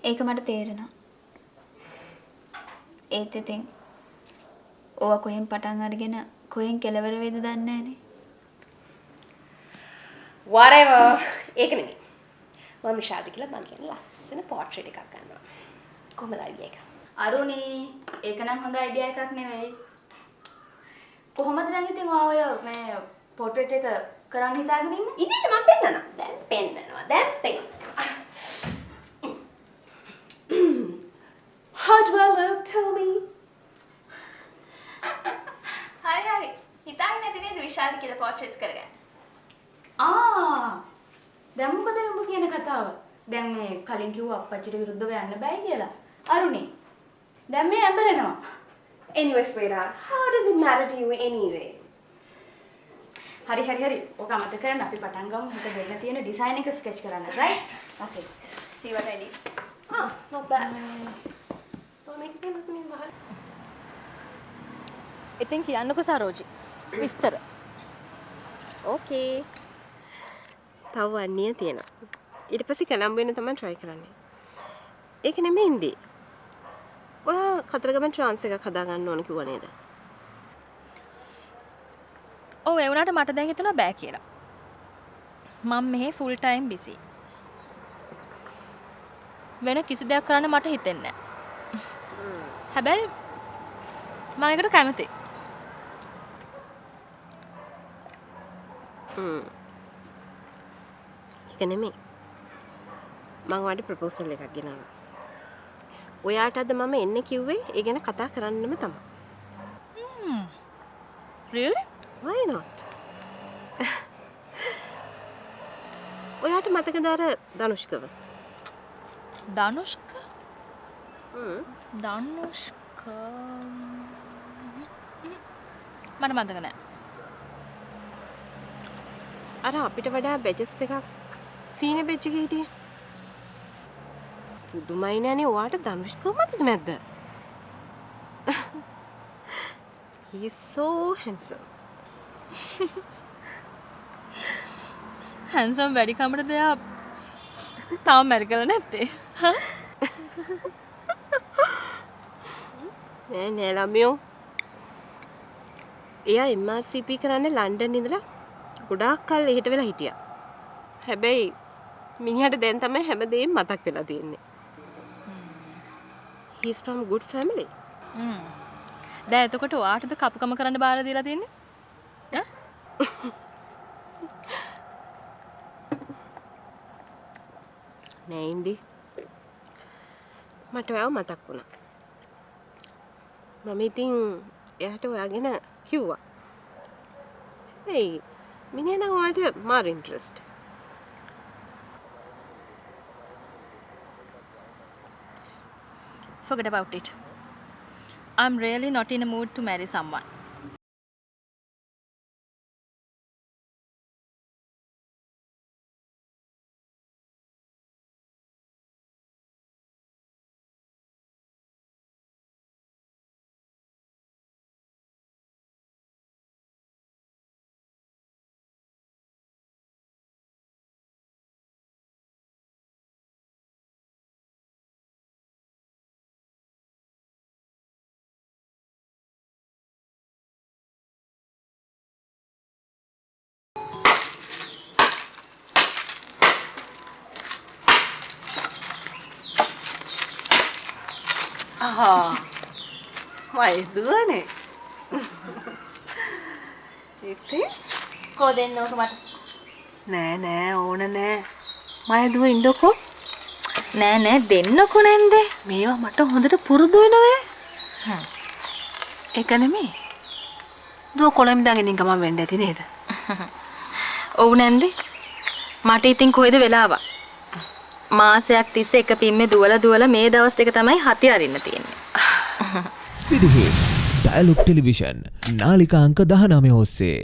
ඒක මට තේරෙනවා. ඒත් ඉතින් ඕවා කොහෙන් පටන් අරගෙන කොහෙන් කෙලවර වේද දන්නේ නැහනේ. whatever ඒක නෙමෙයි. මම විශාලට කියලා මං කියන්නේ ලස්සන පෝට්‍රේට් එකක් ගන්නවා. කොහමද අයිඩියා එක? අරුණි ඒක නම් හොඳ අයිඩියා එකක් නෙවෙයි. කොහොමද දැන් ඉතින් ඔය මේ පෝට්‍රේට් එක කරන්න හිතාගෙන ඉන්නේ? ඉන්නේ මම පෙන්නනවා. දැන් පෙන්නනවා. How do I look, tell me? හරි. හිතාගෙන නැති නේද විශාල කියලා පෝට්‍රේට්ස් කරගන්න. දැන් මොකද උඹ කියන කතාව? දැන් මේ කලින් කිව්වා අප්පච්චිට විරුද්ධව යන්න බෑ කියලා. අරුණි දැන් මේ ඇඹරෙනවා. Anyway, sweetheart, how does it matter to you anyways? හරි. ඔක අමතක කරන්න අපි පටන් ගමු. හිත දෙන්න තියෙන ඩිසයින් එක ස්කෙච් කරන්න. right? Okay. See what I did. Not bad. I'll make it look me behind. ඉතින් කියන්නකෝ සරෝජි. විස්තර. Okay. තව වන්නේ තියෙනවා. ඊට පස්සේ කොළඹ වෙන තමයි try කරන්නේ. ඒක නෙමෙයි ඉන්දි. ඔයා කතරගම ට්‍රාන්ස් එකක් හදා ගන්න ඕන කිව්වා නේද? ඔව් ඒ වුණාට මට දැන් හිතෙනවා බෑ කියලා. මම මෙහෙ ෆුල් ටයිම් බිසි. වෙන කිසි දෙයක් කරන්න මට හිතෙන්නේ නැහැ. හැබැයි මම ඒකට කැමතියි. ඒක නෙමෙයි. මම ඔයාලට ප්‍රොපෝසල් එකක් ගෙනාවා. ඔයාට අද මම එන්න කිව්වේ ඒ ගැන කතා කරන්නම තමයි. Really? Why not? ඔයාට මතකද අර ධනුෂ්කව? ධනුෂ්ක? ධනුෂ්ක මට මතක නැහැ. අර අපිට වඩා බැජස් දෙකක් සීනියර් බෙච් එකේ හිටියේ. පුදුමයි නෑනේ ඔයාට ධනුෂ්කව මතක නැද්ද? He is so handsome. Handsome වැඩි කමට දෙයා තාම මැරි කරලා නැත්තේ. නෑ ළමයෝ. එයා MRCP කරන්නේ ලන්ඩන් ඉඳලා ගොඩාක් කල් එහෙට වෙලා හිටියා. හැබැයි මිනිහට දැන් තමයි හැමදේම මතක් වෙලා තියෙන්නේ. He is from good family. දැන් එතකොට ඔයාටද කපුකම කරන්න බාර දීලා තියන්නේ? ඈ? නෑ ඉන්දි. මට ඔයාව මතක් වුණා. මම ඉතින් එයාට ඔයා ගැන කිව්වා. hey මිනිහා නම් ඔයාට මාර interest. Forget about it. I'm really not in a mood to marry someone. මයි දුවනේ. ඉතින් කෝ දෙන්න ඕක මට. නෑ ඕන නෑ. මයි දුව ඉන්නකෝ. නෑ දෙන්නකෝ නැන්ද? මේවා මට හොඳට පුරුදු වෙනවේ. ඒක නෙමෙයි. දුව කොළඹ ඉඳන් ඉන්න ගමන් වෙන්න ඇති නේද? ඔව් නැන්ද? මට ඉතින් කොහෙද වෙලාවක්? මාසයක් තිස්සේ එක පිම්මේ දුවලා මේ දවස් ටික තමයි හති අරින්න තියෙන්නේ. City Hits Dialog Television නාලිකා අංක 19 ඔස්සේ